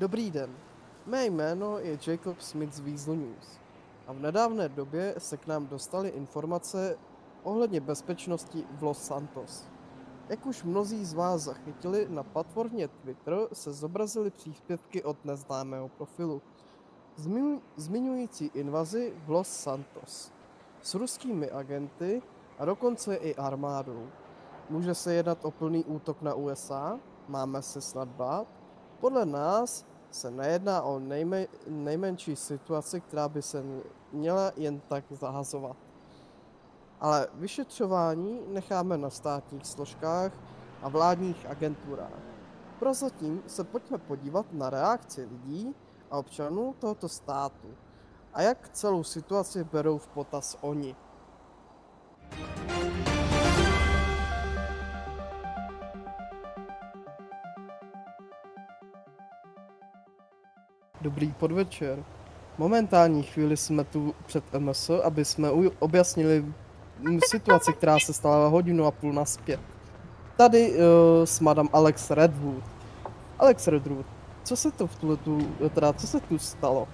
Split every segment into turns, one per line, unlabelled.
Dobrý den, mé jméno je Jacob Smith z Weasel News a v nedávné době se k nám dostaly informace ohledně bezpečnosti v Los Santos. Jak už mnozí z vás zachytili, na platformě Twitter se zobrazily příspěvky od neznámého profilu, zmiňující invazi v Los Santos s ruskými agenty a dokonce i armádou. Může se jednat o plný útok na USA? Máme se snad bát? Podle nás se nejedná o nejmenší situaci, která by se měla jen tak zahazovat. Ale vyšetřování necháme na státních složkách a vládních agenturách. Prozatím se pojďme podívat na reakci lidí a občanů tohoto státu a jak celou situaci berou v potaz oni. Dobrý podvečer. Momentální chvíli jsme tu před MS, aby jsme objasnili situaci, která se stala 1,5 hodiny nazpět. Tady s madam Alex Redwood. Alex Redwood, co se to co se tu stalo?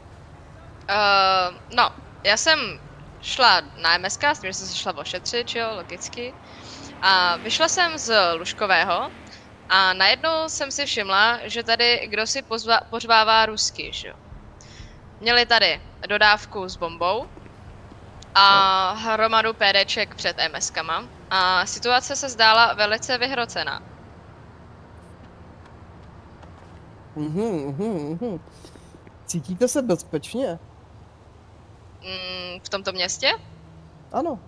No, já jsem šla na MSK, s tím, že jsem se šla ošetřit, jo, logicky. A vyšla jsem z lůžkového a najednou jsem si všimla, že tady kdosi pořvává rusky, že jo. Měli tady dodávku s bombou a hromadu PDček před MSkama a situace se zdála velice vyhrocená.
Cítíte se bezpečně?
V tomto městě?
Ano.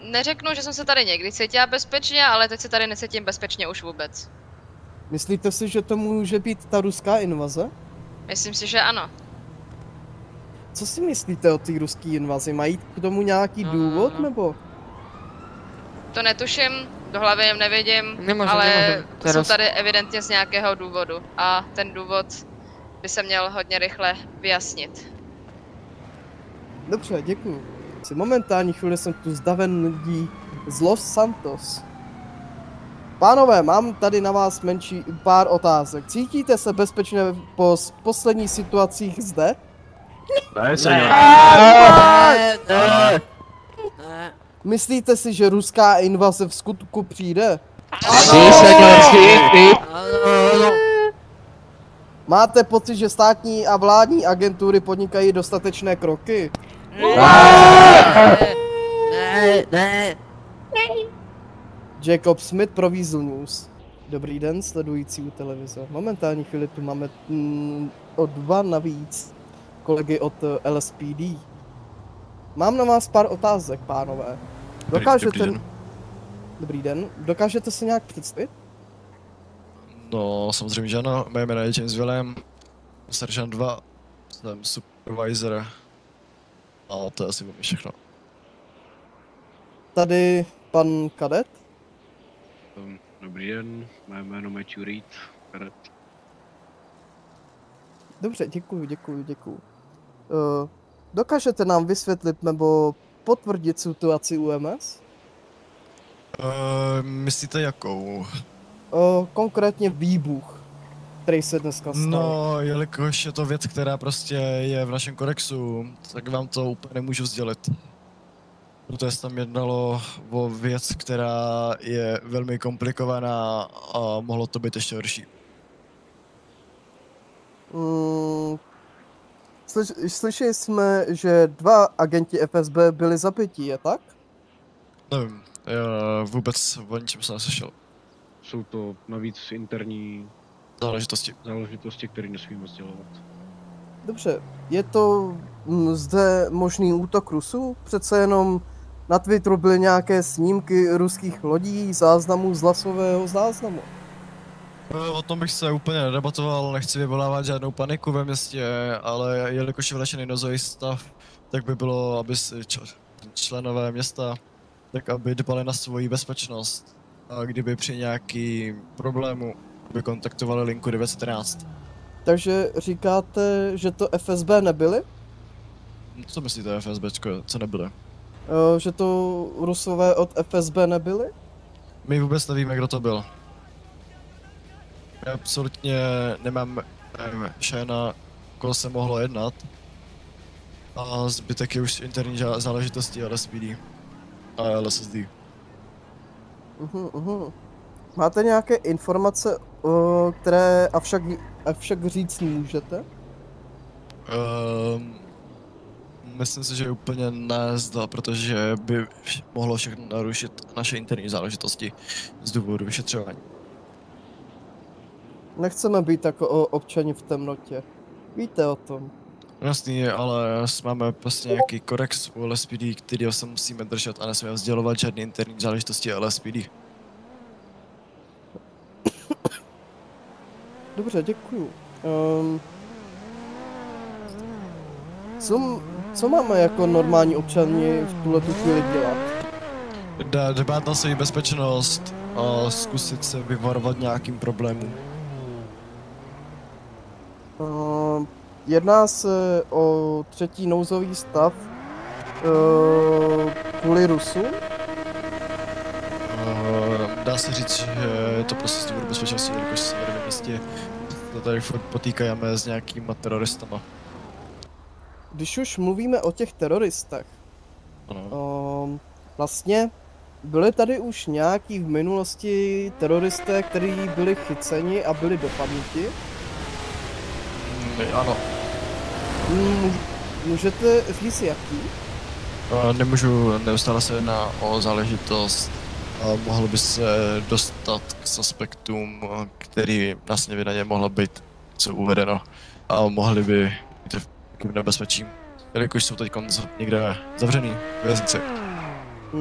Neřeknu, že jsem se tady někdy cítila bezpečně, ale teď se tady necítím bezpečně už vůbec.
Myslíte si, že to může být ta ruská invaze?
Myslím si, že ano.
Co si myslíte o té ruské invazi? Mají k tomu nějaký důvod, nebo?
To netuším, do hlavy jim nevidím,
nemůžem,
jsou tady evidentně z nějakého důvodu a ten důvod by se měl hodně rychle vyjasnit.
Dobře, děkuju. Momentální chvíli jsem tu zdaven lidí z Los Santos. Pánové, mám tady na vás pár otázek. Cítíte se bezpečně po posledních situacích zde?
Ne.
Myslíte si, že ruská invaze v skutku přijde?
Ano.
Máte pocit, že státní a vládní agentury podnikají dostatečné kroky?
Ne.
Jacob Smith pro Weasel News. Dobrý den, sledující u televize. Momentální chvíli tu máme o 2 navíc kolegy od LSPD. Mám na vás pár otázek, pánové. Dobrý den. Dokážete se nějak představit?
No, samozřejmě, že ano. Mé jméno je James Willem, seržant 2, jsem supervisor. A to je asi velmi všechno.
Tady pan kadet?
Dobrý den, mé jméno Matthew Reed, kadet.
Dobře, děkuju. Dokážete nám vysvětlit nebo potvrdit situaci UMS?
Myslíte jakou?
Konkrétně výbuch, který se dneska stal.
No, jelikož je to věc, která prostě je v našem kodexu, tak vám to úplně nemůžu sdělit. Protože tam jednalo o věc, která je velmi komplikovaná a mohlo to být ještě horší.
Slyšeli jsme, že 2 agenti FSB byli zabiti, je tak?
Nevím, já vůbec o ničem jsem neslyšel.
Jsou to navíc interní záležitosti, které nesmíme sdělovat.
Dobře, je to zde možný útok Rusů? Přece jenom na Twitteru byly nějaké snímky ruských lodí, záznamů z hlasového záznamu.
O tom bych se úplně nedebatoval, nechci vyvolávat žádnou paniku ve městě, ale jelikož je vlečený nouzový stav, tak by bylo, aby členové města, tak aby dbali na svoji bezpečnost. A kdyby při nějaký problému by kontaktovali linku 911.
Takže říkáte, že to FSB nebyli?
Co myslíte FSBčko, co nebyli?
Že to Rusové od FSB nebyli?
My vůbec nevíme, kdo to byl. absolutně nemám šéna, koho se mohlo jednat. A zbytek je už interní záležitosti LSPD a LSSD.
Máte nějaké informace, které avšak říct můžete?
Myslím si, že úplně nezda, protože by mohlo všechno narušit naše interní záležitosti z důvodu vyšetřování.
Nechceme být jako občani v temnotě. Víte o tom.
Jasný, ale máme prostě nějaký kodex u LSPD, kterýho se musíme držet a nesmíme sdělovat žádné interní záležitosti LSPD.
Dobře, děkuju. Co máme jako normální občani v tuhletu chvíli dělat?
Dbát na svou bezpečnost a zkusit se vyvarovat nějakým problémům.
Jedná se o třetí nouzový stav kvůli Rusům?
Dá se říct, že je to prostě z důvodu bezpečnosti, jelikož se v městě to tady furt potýkáme s nějakýma teroristama.
Když už mluvíme o těch teroristech, vlastně byli tady už nějaký v minulosti teroristé, kteří byli chyceni a byli dopadnuti?
Ano.
Můžete říct jaký?
Nemůžu, neustále se jedná o záležitost a mohl by se dostat k suspektům, který vlastně by na ně mohlo být co uvedeno a mohli by být v nebezpečí, jelikož jsou teď někde zavřený v věznici.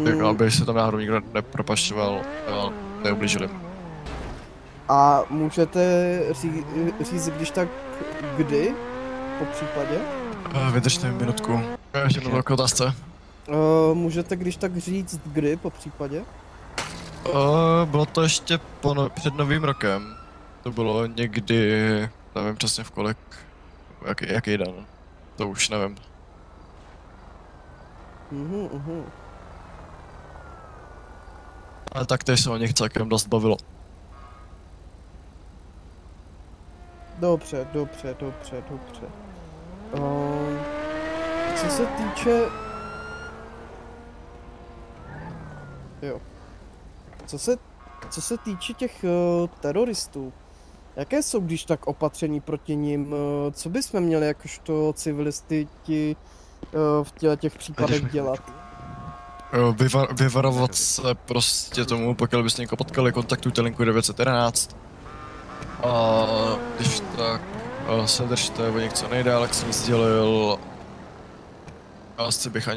Tak aby se tam náhodou nikdo nepropašťoval a neublížili.
A můžete říct, když tak kdy, po případě?
Vydržte mi minutku. Ještě jednou velkou otázce.
Můžete když tak říct kdy, po případě?
Bylo to ještě před Novým rokem. To bylo někdy, nevím přesně v kolik, jaký den. To už nevím. Ale tak teď se o nich celkem dost bavilo.
Dobře. Co se týče... Jo. Co se týče těch teroristů, jaké jsou když tak opatření proti nim? Co bychom měli jakožto civilisti v těch případech dělat?
Vyvarovat se prostě tomu, pokud byste někoho potkali, kontaktujte linku 911. A když tak se držte o něco nejdál, jak jsem sdělil. Asi bych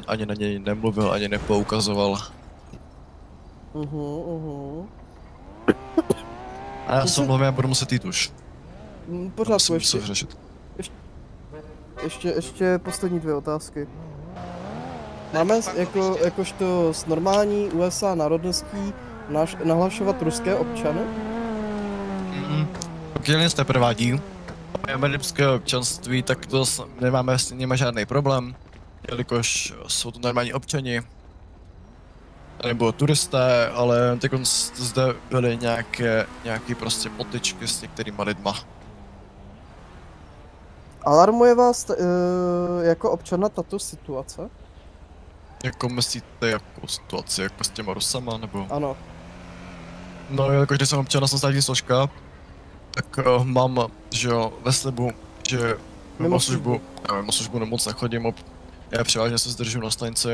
ani na něj nemluvil, ani nepoukazoval. A já se mluvím, já budu muset jít už.
Pořádku,
ještě.
Ještě poslední 2 otázky. Máme jakožto s normální USA národností nahlašovat ruské občany?
Pokud nic neprovádí americké občanství, tak to nemáme s nimi žádný problém, jelikož jsou to normální občani nebo turisté, ale teď zde byly nějaké prostě potyčky s některýma lidma.
Alarmuje vás jako občana tato situace?
Jako myslíte jakou situaci, jako s těma Rusama, nebo?
Ano.
No, jakož když jsem občana, jsem státní složka, tak mám, že jo, ve slibu, že mimo službu moc nechodím, já převážně se zdržím na stanici,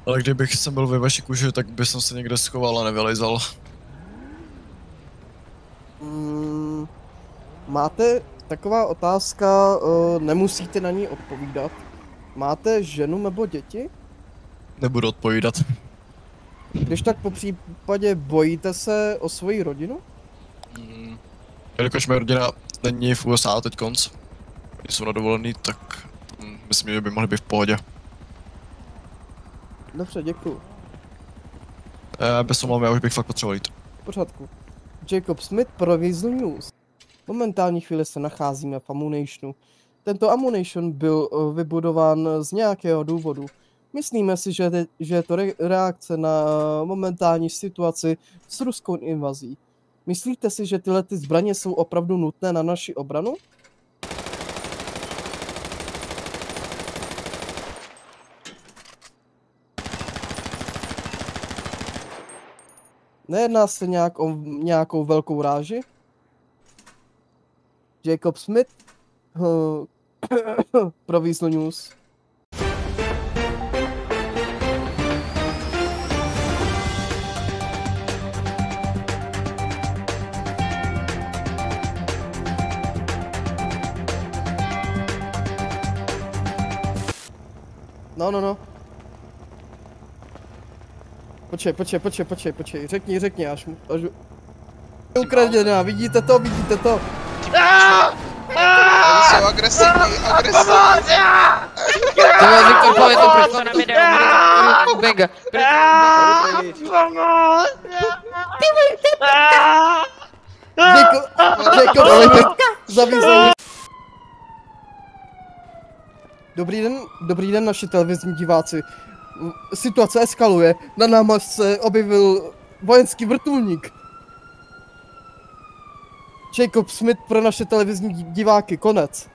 ale kdybych jsem byl ve vaší kůži, tak bych se někde schoval a nevylejzal.
Máte taková otázka, nemusíte na ní odpovídat. Máte ženu nebo děti?
Nebudu odpovídat.
Když tak po případě bojíte se o svoji rodinu?
Jelikož moje rodina není v USA teď konc, jsou na dovolený, tak myslím, že by mohli být v pohodě.
Dobře, děkuju.
Bez omluv, já už bych fakt potřeboval jít.
V pořádku. Jacob Smith pro Weasel News. V momentální chvíli se nacházíme v Ammunitionu. Tento Ammunition byl vybudován z nějakého důvodu. Myslíme si, že je to reakce na momentální situaci s ruskou invazí. Myslíte si, že tyhle ty zbraně jsou opravdu nutné na naši obranu? Nejedná se nějak o nějakou velkou ráži? Jacob Smith? Pro Weasel News. No. Počkej, řekni, až ukradená, vidíte to?
Oni jsou agresivní.
Viktor, pověď to, proč to na videu. Venga.
Jacob, zavízej. Dobrý den, naši televizní diváci. Situace eskaluje. Na náma se objevil vojenský vrtulník. Jacob Smith pro naše televizní diváky, konec.